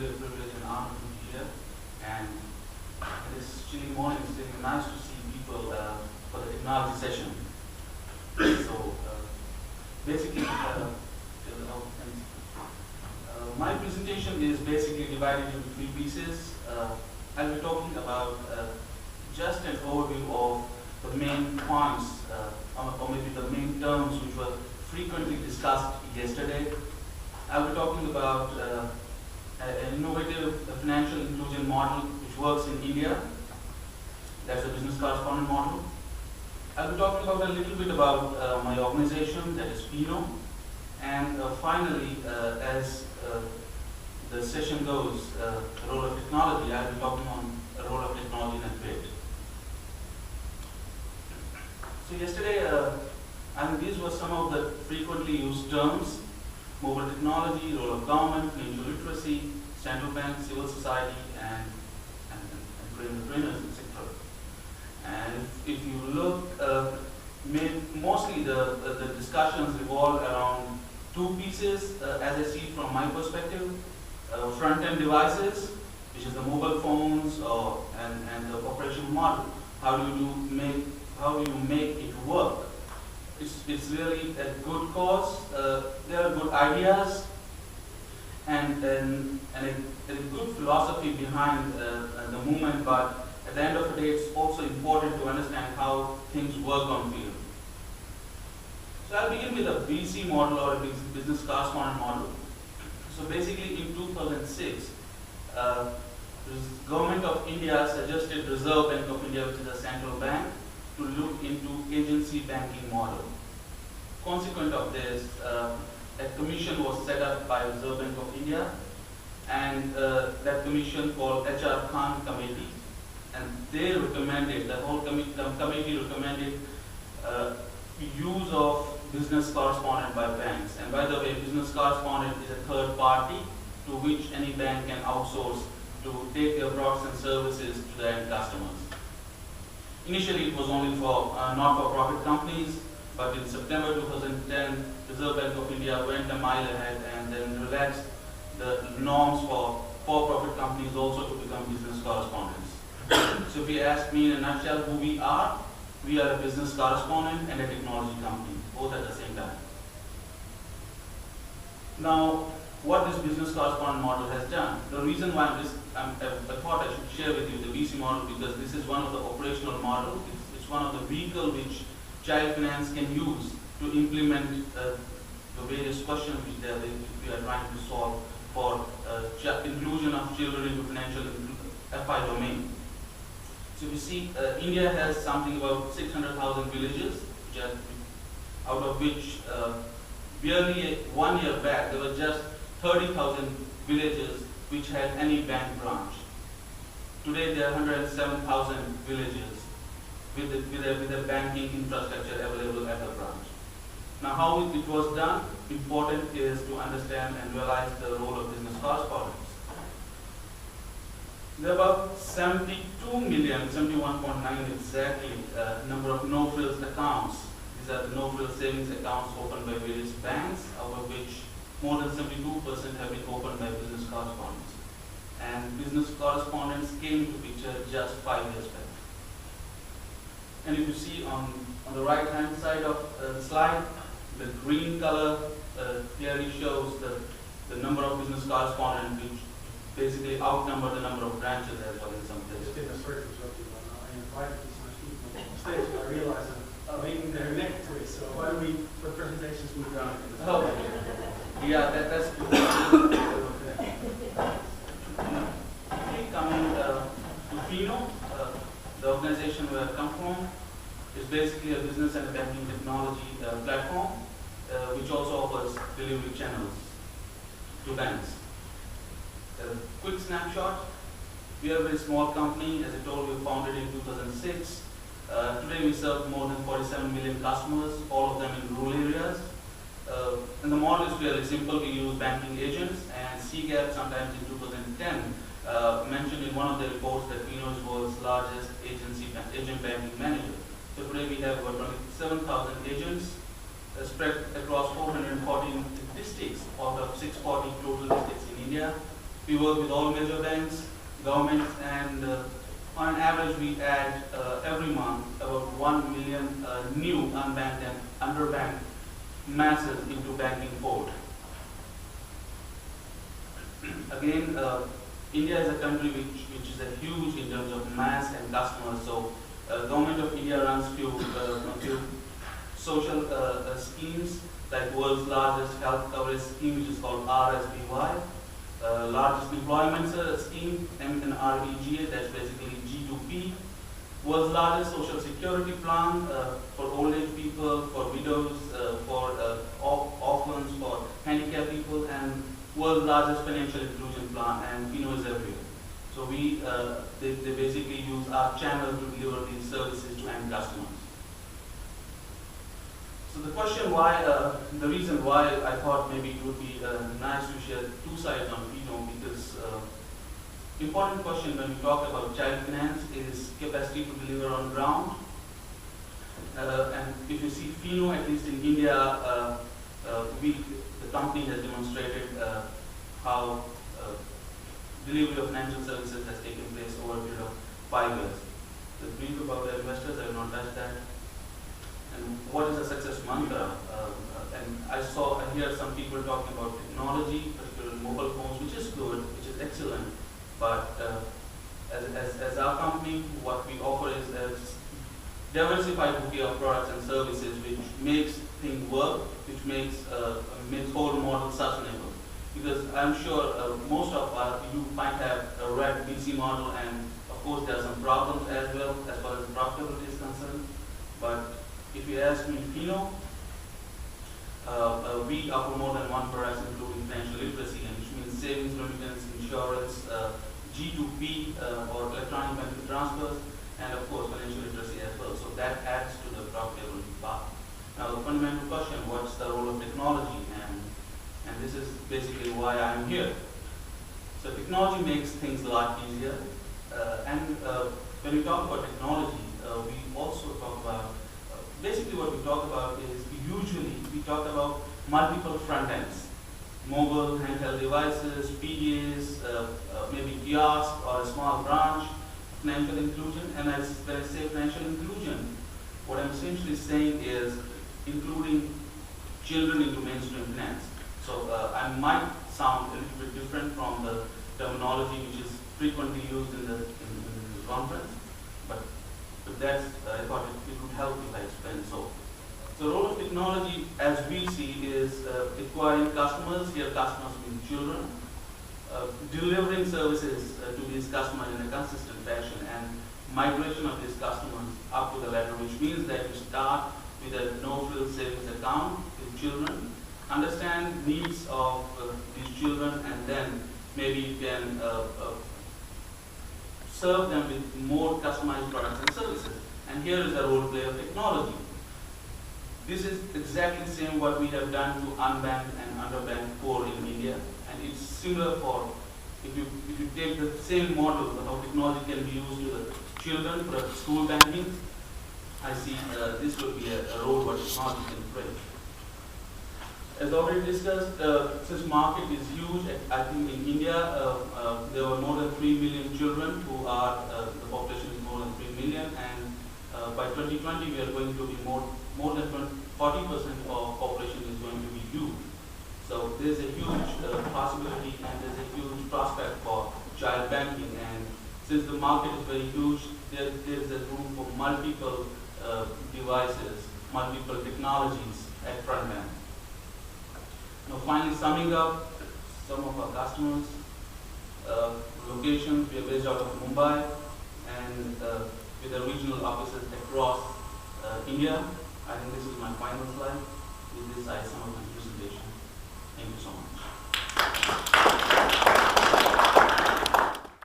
really a privilege and honor to be here. And this chilly morning, it's really nice to see people for the technology session. So basically, my presentation is basically divided into three pieces. I'll be talking about just an overview of the main points, or maybe the main terms which were frequently discussed yesterday. I'll be talking about an innovative financial inclusion model which works in India. That's a business correspondent model. I'll be talking about a little bit about my organization, that is FINO. And finally, as the session goes, the role of technology, I'll be talking on the role of technology in a bit. So yesterday, I think these were some of the frequently used terms: mobile technology, role of government, financial literacy, central bank, civil society, and trainers, etc. And if you look, mostly the discussions revolve around two pieces, as I see from my perspective: front-end devices, which is the mobile phones, and the operation model. How do you make it work? It's really a good cause. There are good ideas and a good philosophy behind the movement, but at the end of the day, it's also important to understand how things work on field. So I'll begin with a BC model, or a business correspondent model. So basically, in 2006, the government of India suggested Reserve Bank of India, which is a central bank, to look into agency banking model. Consequent of this, a commission was set up by Reserve Bank of India, and that commission called HR Khan Committee, and they recommended, the whole committee recommended use of business correspondent by banks. And by the way, business correspondent is a third party to which any bank can outsource to take their products and services to their end customers. Initially, it was only for not-for-profit companies, but in September 2010, Reserve Bank of India went a mile ahead and then relaxed the norms for for-profit companies also to become business correspondents. So if you ask me in a nutshell who we are a business correspondent and a technology company, both at the same time. Now, what this business correspondent model has done, the reason why I thought I should share with you the BC model, because this is one of the operational models. It's one of the vehicles which child finance can use to implement the various questions which we are trying to solve for inclusion of children into financial FI domain. So you see, India has something about 600,000 villages, out of which barely 1 year back there were just 30,000 villages which had any bank branch. Today there are 107,000 villages with a banking infrastructure available at the branch. Now, how it was done, important is to understand and realize the role of business correspondents. There are about 72 million, 71.9 exactly, number of no-frills accounts. These are the no-frills savings accounts opened by various banks, out of which more than 72% have been opened by business correspondents. And business correspondents came into picture just 5 years back. And if you see on the right-hand side of the slide, the green color clearly shows the number of business correspondents, which basically outnumber the number of branches as well in some places. Just in a sort of disruptive one. I invited these nice people on stage, but I realized that maybe they're connected to it. So why don't we put presentations move around? Oh, yeah, that's good. Coming to FINO, the organization where I come from, is basically a business and banking technology platform, which also offers delivery channels to banks. A quick snapshot. We are a very small company. As I told you, founded in 2006. Today we serve more than 47 million customers, all of them in rural areas. And the model is fairly simple. We use banking agents, and CGAP sometimes in 2010 mentioned in one of the reports that FINO is the world's largest agent banking manager. So today we have about 27,000 agents spread across 414 districts out of 640 total districts in India. We work with all major banks, governments, and on an average we add every month about 1 million new unbanked and underbanked masses into banking fold. Again, India is a country which is a huge in terms of mass and customers. So, government of India runs few social schemes, like world's largest health coverage scheme, which is called RSBY, largest employment scheme, MNREGA, that's basically G2P, world's largest social security plan for old age people, for widows, for orphans, for handicapped people, and world's largest financial inclusion plan, and FINO is everywhere. So they basically use our channel to deliver these services to end customers. So the question why, the reason why I thought maybe it would be nice to share two sides on FINO, because important question when we talk about child finance is capacity to deliver on ground. And if you see FINO, at least in India, the company has demonstrated how delivery of financial services has taken place over a period of 5 years. The brief about the investors, I will not touch that. And what is a success mantra? And I hear some people talking about technology, particularly mobile phones, which is good, which is excellent. But as our company, what we offer is a diversified bouquet of products and services, which makes things work, which makes whole model sustainable. Because I'm sure most of you might have read BC model, and of course there are some problems as well as far as profitability is concerned. But if you ask me, FINO, we offer more than one product, including financial literacy, and which means savings, remittance, insurance, G2P or electronic benefit transfers, and of course financial literacy as well. So that adds to the profitability part. Now the fundamental question: what's the role of technology? And this is basically why I'm here. So technology makes things a lot easier. When we talk about technology, we also talk about, basically what we talk about is we talk about multiple front ends. Mobile, handheld devices, PDAs, maybe kiosk or a small branch, financial inclusion. And when I say financial inclusion, what I'm essentially saying is including children into mainstream finance. So I might sound a little bit different from the terminology which is frequently used in the conference, but that's, I thought it would help if I explain. So the role of technology, as we see, is acquiring customers, here customers mean children, delivering services to these customers in a consistent fashion, and migration of these customers up to the ladder, which means that you start with a no-frills savings account with children, understand needs of these children, and then maybe you can serve them with more customized products and services. And here is the role play of technology. This is exactly the same what we have done to unbanked and underbanked core in India, and it's similar for, if you take the same model of how technology can be used to the children for school banking, I see this would be a role where technology can play. As already discussed, since market is huge, I think in India there were more than 3 million children who are, the population is more than 3 million, and by 2020 we are going to be more than 40% of population is going to be youth. So there's a huge possibility and there's a huge prospect for child banking, and since the market is very huge, there's a room for multiple devices, multiple technologies at front end. Now finally, summing up some of our customers, locations, we are based out of Mumbai and with the regional offices across India. I think this is my final slide. With this, I sum up my presentation. Thank you so much.